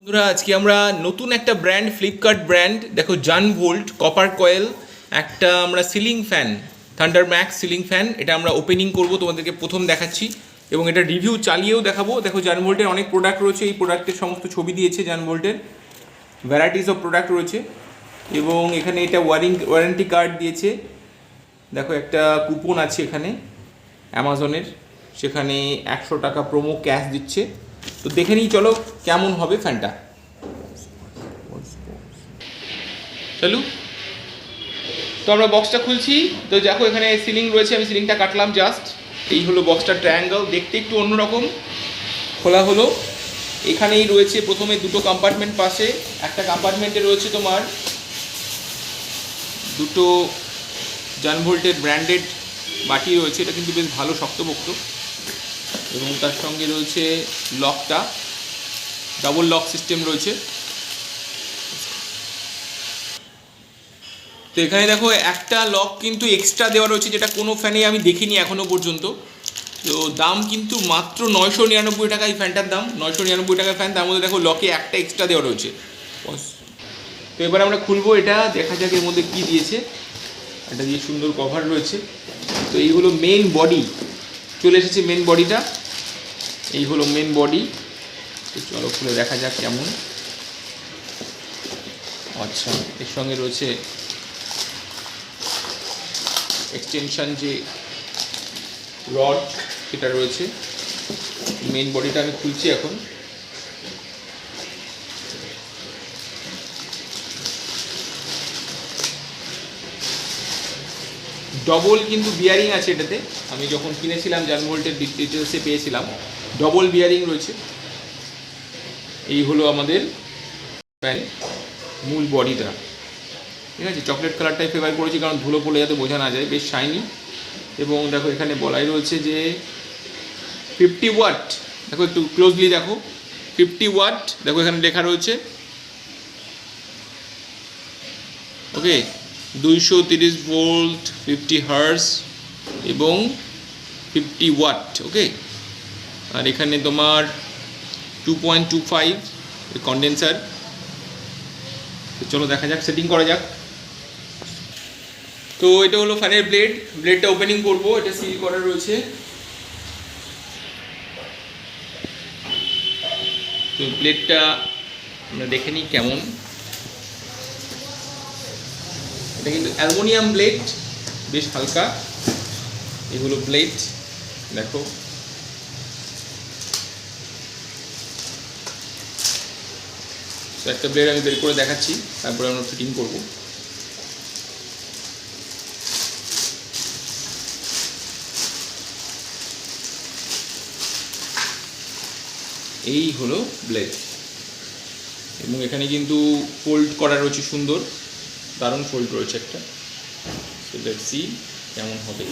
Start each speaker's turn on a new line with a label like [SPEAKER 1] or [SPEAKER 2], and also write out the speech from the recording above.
[SPEAKER 1] বন্ধুরা আজকে আমরা নতুন একটা ব্র্যান্ড ফ্লিপকার্ট ব্র্যান্ড দেখো জানভোল্ট কপার কয়েল একটা আমরা ceiling fan thunder max ceiling fan এটা আমরা ওপেনিং করব তোমাদেরকে প্রথম দেখাচ্ছি এবং এটা রিভিউ চালিয়েও দেখাবো। দেখো জানভোল্টের অনেক প্রোডাক্ট রয়েছে, এই প্রোডাক্টের সমস্ত ছবি দিয়েছে জানভোল্টের, ভ্যারাইটিস অফ প্রোডাক্ট রয়েছে এবং এখানে এটা ওয়ারেন্টি কার্ড দিয়েছে। দেখো একটা কুপন আছে এখানে অ্যামাজনের, সেখানে 100 টাকা প্রোমো ক্যাশ দিচ্ছে। তো দেখে নিই চলো কেমন হবে ফ্যানটা। চলো তো আমরা বক্সটা খুলছি। তো দেখো এখানে সিলিং রয়েছে, আমি সিলিংটা কাটলাম জাস্ট। এই হলো বক্সটা, ট্রায়াঙ্গেল দেখতে একটু অন্যরকম। খোলা হলো, এখানেই রয়েছে প্রথমে দুটো কম্পার্টমেন্ট, পাশে একটা কম্পার্টমেন্টে রয়েছে তোমার দুটো জানভোল্টের ব্র্যান্ডেড বাটি রয়েছে, এটা কিন্তু বেশ ভালো শক্তপোক্ত এবং তার সঙ্গে রয়েছে লকটা, ডাবল লক সিস্টেম রয়েছে। তো এখানে দেখো একটা লক কিন্তু এক্সট্রা দেওয়া রয়েছে, যেটা কোনো ফ্যানে আমি দেখিনি এখনও পর্যন্ত। তো দাম কিন্তু মাত্র 999 টাকা এই ফ্যানটার দাম, 999 টাকার ফ্যান, তার মধ্যে দেখো লকে একটা এক্সট্রা দেওয়া রয়েছে। তো এবার আমরা খুলবো এটা, দেখা যাক এর মধ্যে কী দিয়েছে। এটা দিয়ে সুন্দর কভার রয়েছে। তো এই হলো মেন বডি, চলে এসেছে মেন বডিটা, এই হলো মেন বডি। তো চলো খুলে দেখা যাক কেমন। আচ্ছা, এর সঙ্গে রয়েছে এক্সটেনশন যে রড সেটা রয়েছে। মেন বডিটা আমি খুলছি এখন। ডবল কিন্তু বিয়ারিং আছে এটাতে, আমি যখন কিনেছিলাম জানভোল্টের ডিটেলসে পেয়েছিলাম ডবল বিয়ারিং রয়েছে। এই হলো আমাদের ফ্যানের মূল বডিটা, ঠিক আছে। চকলেট কালারটাই ফেভার করেছি কারণ ধুলো পড়লে যাতে বোঝা না যায়, বেশ শাইনি। এবং দেখো এখানে বলাই রয়েছে যে 50 ওয়াট, দেখো একটু ক্লোজলি দেখো 50 ওয়াট, দেখো এখানে লেখা রয়েছে। ওকে, 230 ভোল্ট, 50 হার্জ এবং 50 ওয়াট। ওকে, আর এখানে তোমার 2.25 কন্ডেন্সার। চলো দেখা যাক, সেটিং করা যাক। তো এটা হলো ফ্যানের ব্লেডটা ওপেনিং করব, এটা সিল করা রয়েছে। তো ব্লেডটা আমরা দেখে নিই কেমন। এটা কিন্তু অ্যালুমিনিয়াম ব্লেড, বেশ হালকা। এগুলো ব্লেড দেখো। তো একটা ব্লেড আমি বের করে দেখাচ্ছি, তারপরে আমরা ফিটিং করব। এই হলো ব্লেড এবং এখানে কিন্তু ফোল্ড করা রয়েছে, সুন্দর দারুণ ফোল্ড রয়েছে একটা। তো লেটস সি কেমন হবে।